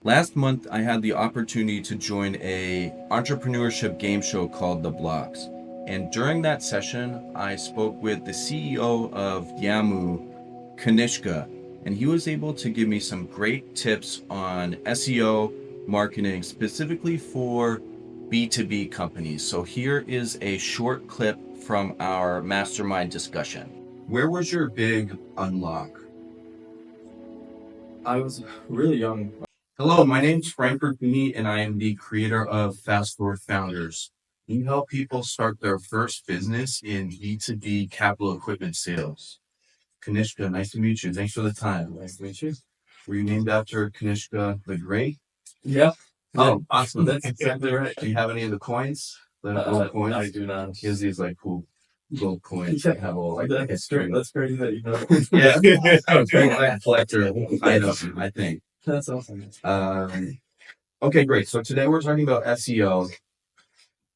Last month, I had the opportunity to join a entrepreneurship game show called The Blocks. And during that session, I spoke with the CEO of YAMU, Kanishka, and he was able to give me some great tips on SEO marketing, specifically for B2B companies. So here is a short clip from our mastermind discussion. Where was your big unlock? I was really young. Hello, my name's Frank Bertini, and I am the creator of Fast Forward Founders. We help people start their first business in B2B capital equipment sales. Kanishka, nice to meet you. Thanks for the time. Nice to meet you. Were you named after Kanishka the Great? Yeah. Oh, awesome. That's exactly right. Do you have any of the coins? The gold coins? I do not. He has these like cool gold coins that have all like That's history. That's crazy that you know. Yeah, I'm a big collector item, I think. That's awesome. Okay, great. So today we're talking about SEO.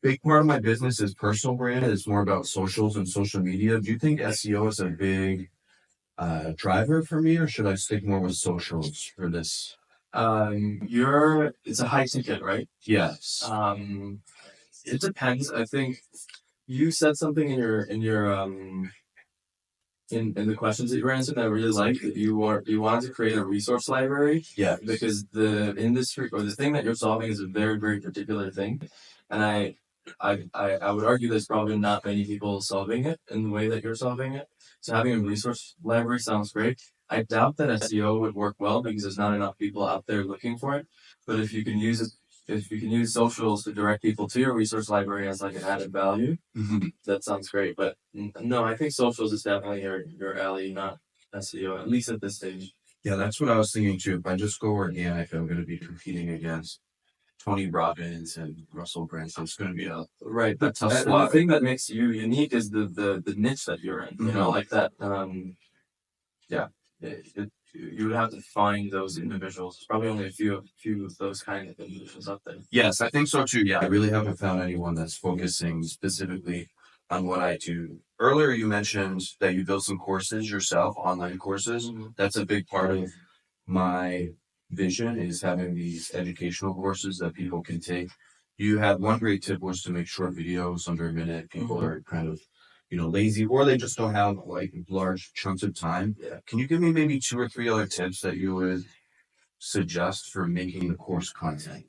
Big part of my business is personal brand. It's more about socials and social media. Do you think SEO is a big driver for me, or should I stick more with socials for this? It's a high ticket, right? Yes. It depends. I think you said something in your in the questions that you were answering that I really like that you wanted to create a resource library. Yeah. Because the industry or the thing that you're solving is a very, very particular thing. And I would argue there's probably not many people solving it in the way that you're solving it. So having a resource library sounds great. I doubt that SEO would work well because there's not enough people out there looking for it. But if you can use it, if you can use socials to direct people to your resource library as like an added value, that sounds great. But no, I think socials is definitely your alley, not SEO, at least at this stage. Yeah, that's what I was thinking too. If I just go organic, I'm going to be competing against Tony Robbins and Russell Brunson. It's going to be a Right. tough The slog. thing that makes you unique is the niche that you're in. You know, like that. Yeah. You would have to find those individuals. There's probably only a few of those kind of individuals out there. Yes, I think so too. Yeah, I really haven't found anyone that's focusing specifically on what I do. Earlier, you mentioned that you built some courses yourself, online courses. That's a big part of my vision is having these educational courses that people can take. You had one great tip was to make short videos under a minute. People are kind of, lazy or they just don't have like large chunks of time. Yeah. Can you give me maybe two or three other tips that you would suggest for making the course content?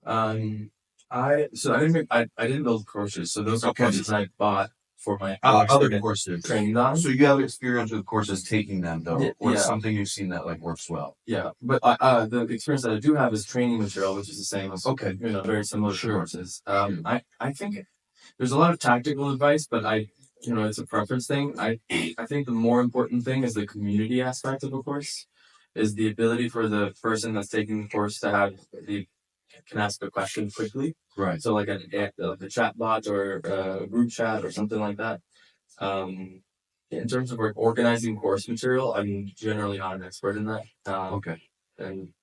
I didn't build courses, so those are Okay. courses I bought for my Other courses. training on. So you have experience with courses taking them though, or Yeah. something you've seen that like works well. Yeah, but the experience that I do have is training material, which is the same as Okay. very similar Sure. courses. I think there's a lot of tactical advice, but it's a preference thing. I think the more important thing is the community aspect of a course, is the ability for the person that's taking the course to have the can ask a question quickly. Right. So like a chat bot or a group chat or something like that. In terms of like organizing course material, I'm generally not an expert in that. Okay. And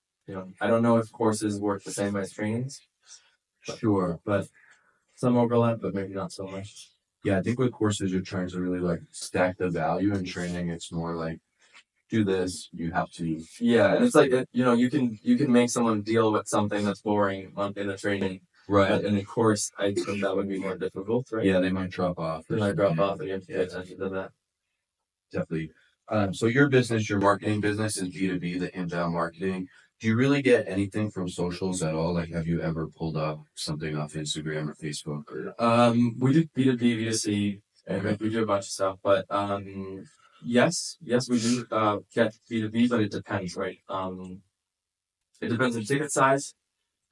I don't know if courses work the same as trainings. Sure. But some overlap, but maybe not so much. Yeah, I think with courses you're trying to really like stack the value. In training it's more like do this, you have to. Yeah, and it's like you can make someone deal with something that's boring in a training. Right. But in a course, I think that would be more difficult, right? Yeah, they might drop off. They might drop off, and you have to pay attention to that. Definitely. So your business, your marketing business is B2B, the inbound marketing. Do you really get anything from socials at all? Like, have you ever pulled up something off Instagram or Facebook? We do B2B, B2C, and we do a bunch of stuff. But yes, we do get B2B, but it depends, right? It depends on ticket size.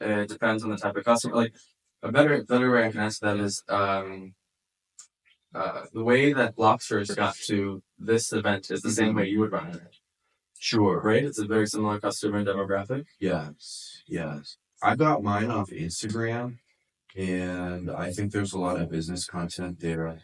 It depends on the type of customer. Like a better way I can answer that is the way that Blocksters got to this event is the same way you would run it. Sure. Right? It's a very similar customer demographic. Yes. I got mine off Instagram, and I think there's a lot of business content there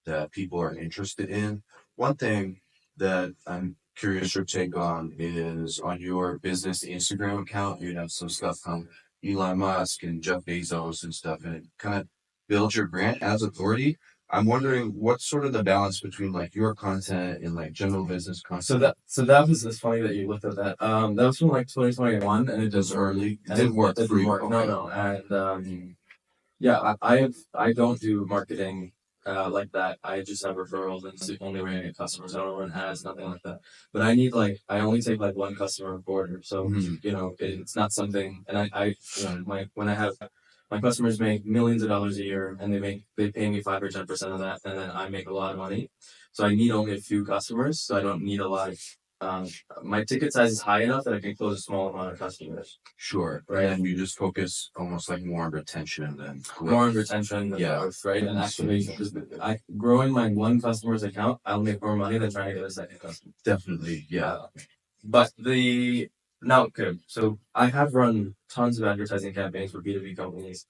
that people are interested in. One thing that I'm curious your take on is on your business Instagram account, you have some stuff from Elon Musk and Jeff Bezos and stuff, and it kind of builds your brand as authority. I'm wondering what's sort of the balance between like your content and like general business content. So that was it's funny that you looked at that. That was from like 2021, and it was didn't early. It and didn't work It for didn't you. work. No, Okay. no, and yeah, I don't do marketing like that. I just have referrals, and it's the only way I get customers. I don't run ads, nothing like that. But I need like I only take like one customer a quarter, so Mhm. you know it's not something. And I you know my when I have my customers make millions of dollars a year, and they pay me 5 or 10% of that, and then I make a lot of money. So I need only a few customers, so I don't need a lot of. Um, my ticket size is high enough that I can close a small amount of customers. Sure. Right. And then you just focus almost like more on retention than growth. More on retention than Yeah. growth, right? And activation. Because growing my one customer's account, I'll make more money than trying to get a second customer. Definitely. Yeah. But the now, okay, so I have run tons of advertising campaigns for B2B companies.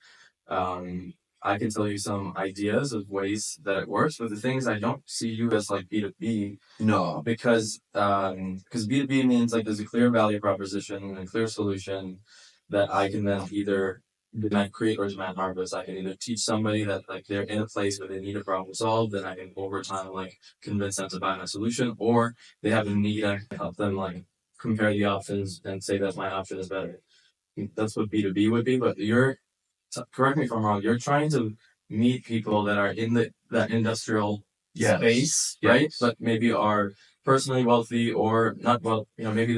Um, I can tell you some ideas of ways that it works, but the thing is, I don't see you as like B2B. No. Because B2B means like there's a clear value proposition and a clear solution that I can then either demand create or demand harvest. I can either teach somebody that like they're in a place where they need a problem solved, then I can over time like convince them to buy my solution, or they have a need, I can help them like compare the options and say that my option is better. That's what B2B would be, but correct me if I'm wrong, you're trying to meet people that are in that industrial space, right? Yes. But maybe are personally wealthy or not well, maybe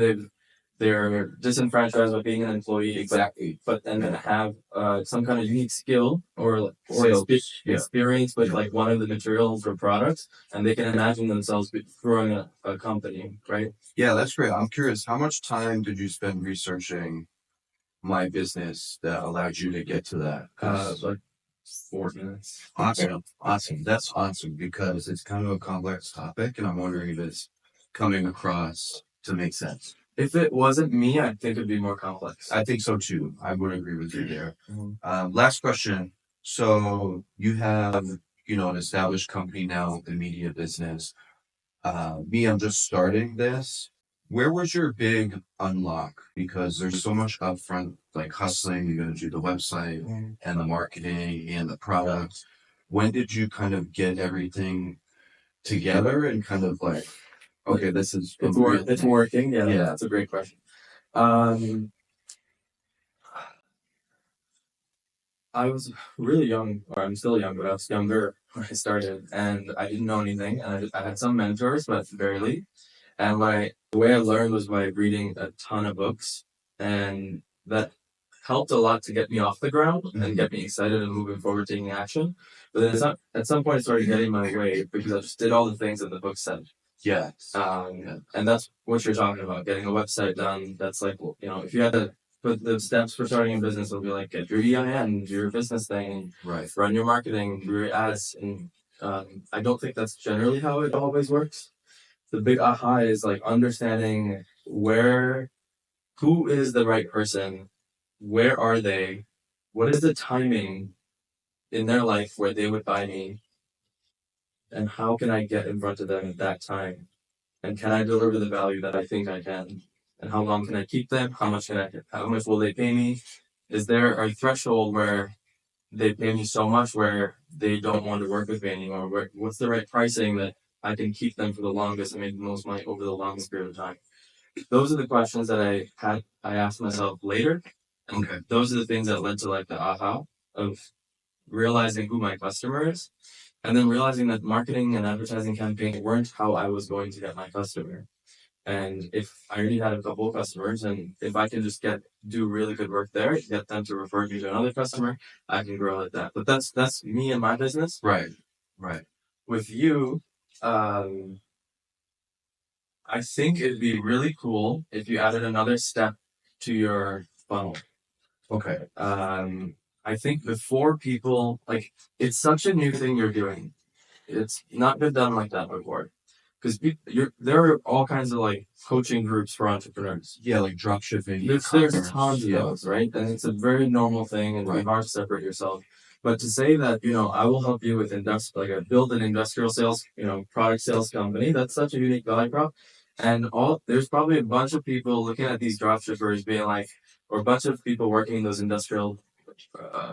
they're disenfranchised by being an employee. Exactly. But then have some kind of unique skill or Sales, yeah. experience with Yeah. like one of the materials or products, and they can imagine themselves growing a company, right? Yeah, that's great. I'm curious, how much time did you spend researching my business that allowed you to get to that? Like 4 minutes. Awesome. Awesome. That's awesome because it's kind of a complex topic, and I'm wondering if it's coming across to make sense. If it wasn't me, I think it'd be more complex. I think so too. I would agree with you there. Mhm. Last question. So you have, an established company now, the media business. Me, I'm just starting this. Where was your big unlock? Because there's so much upfront, like hustling. You're going to do the website and the marketing and the product. When did you kind of get everything together and kind of like, okay, this is It's working. Yeah, Yeah. that's a great question. Um, I was really young, or I'm still young, but I was younger when I started, and I didn't know anything. And I had some mentors, but barely. And the way I learned was by reading a ton of books, and that helped a lot to get me off the ground and get me excited and moving forward, taking action. But then at some point, it started getting in my way because I just did all the things that the book said. Yes. And that's what you're talking about, getting a website done. That's like, if you had to put the steps for starting a business, it'll be like, get your EIN, do your business thing, Right. run your marketing, do your ads. And I don't think that's generally how it always works. The big aha is like understanding who is the right person, where are they, what is the timing in their life where they would buy me, and how can I get in front of them at that time? And can I deliver the value that I think I can? And how long can I keep them? How much will they pay me? Is there a threshold where they pay me so much where they don't want to work with me anymore? What's the right pricing that I can keep them for the longest and make the most money over the longest period of time? Those are the questions that I asked myself later. And Okay. those are the things that led to like the aha of realizing who my customer is, and then realizing that marketing and advertising campaigns weren't how I was going to get my customer. And if I already had a couple of customers, and if I can just do really good work there, get them to refer me to another customer, I can grow like that. But that's me and my business. Right. Right. With you, um, I think it'd be really cool if you added another step to your funnel. Okay. I think before people like it's such a new thing you're doing. It's not been done like that before. Because there are all kinds of like coaching groups for entrepreneurs. Yeah, like drop shipping. There's tons of those, right? And it's a very normal thing, and it's hard to separate yourself. But to say that I will help you with build an industrial sales, product sales company, that's such a unique value prop. And there's probably a bunch of people looking at these drop shippers being like, or a bunch of people working in those industrial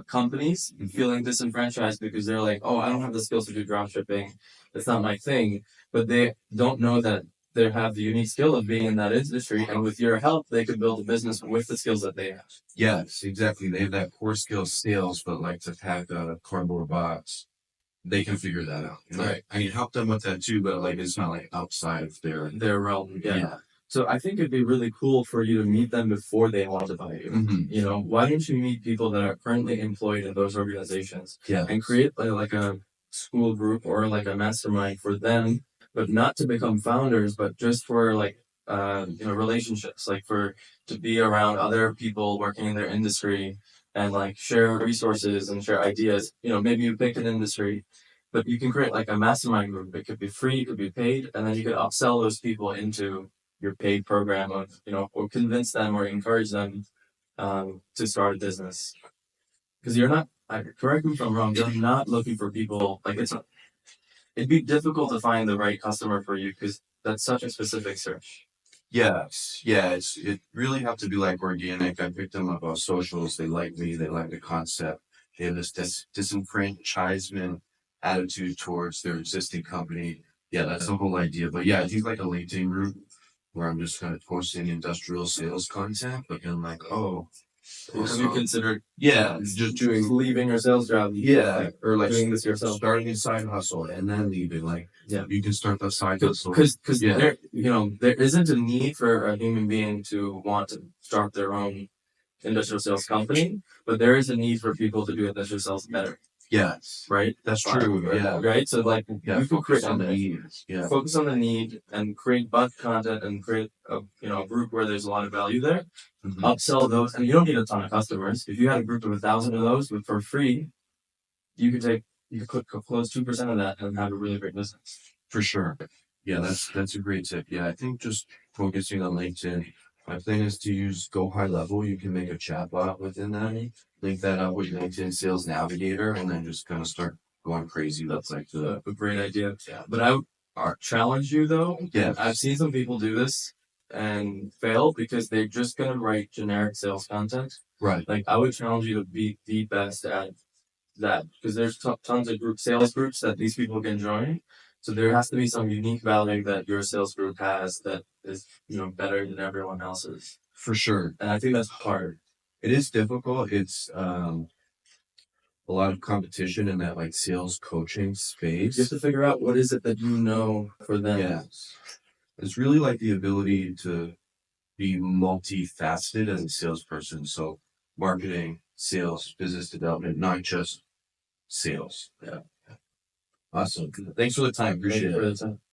companies feeling disenfranchised because they're like, oh, I don't have the skills to do drop shipping. That's not my thing. But they don't know that they have the unique skill of being in that industry, and with your help, they could build a business with the skills that they have. Yes, exactly. They have that core skill sales, but like to pack a cardboard box, they can figure that out. You know? Right. I can help them with that too, but like it's not like outside of their realm. Yeah. Yeah. So I think it'd be really cool for you to meet them before they want to buy you. Mhm. You know, why don't you meet people that are currently employed in those organizations Yeah. and create like a school group or like a mastermind for them, but not to become founders, but just for like relationships, like for to be around other people working in their industry and like share resources and share ideas. You know, maybe you pick an industry, but you can create like a mastermind group. It could be free, it could be paid, and then you could upsell those people into your paid program of, or convince them or encourage them to start a business. Because you're not, correct me if I'm wrong, you're not looking for people, like it'd be difficult to find the right customer for you because that's such a specific search. Yes, yeah, it really have to be like organic. I picked them up on socials. They like me. They like the concept. They have this disenfranchisement attitude towards their existing company. Yeah, that's the whole idea. But yeah, I think like a LinkedIn group where I'm just kind of posting industrial sales content, but then like, oh, Have you considered yeah, just doing leaving your sales job? yeah, or like doing this yourself. starting a side hustle and then leaving. Like, Yeah. you can start the side hustle. Because Yeah. there isn't a need for a human being to want to start their own industrial sales company, but there is a need for people to do industrial sales better. Yes, Right? that's true. Yeah, Right? So like yeah. you can Focus create on the need. Yeah, focus on the need and create bulk content and create a group where there's a lot of value there. Mhm. Upsell those, and you don't need a ton of customers. If you had a group of 1,000 of those, but for free, you could close 2% of that and have a really great business. For sure. Yeah, that's a great tip. Yeah, I think just focusing on LinkedIn. My plan is to use Go High Level. You can make a chat bot within that. Link that up with LinkedIn Sales Navigator, and then just kind of start going crazy. That's like A great idea. Yeah. But I would challenge you though. Yeah. I've seen some people do this and fail because they're just gonna write generic sales content. Right. Like I would challenge you to be the best at that because there's tons of sales groups that these people can join. So there has to be some unique value that your sales group has that is better than everyone else's. For sure. And I think that's hard. It is difficult. It's a lot of competition in that like sales coaching space. You have to figure out what is it that you know for them. Yes. It's really like the ability to be multifaceted as a salesperson. So marketing, sales, business development, not just sales. Yeah. Awesome. Thanks for the time. Appreciate it. For the time.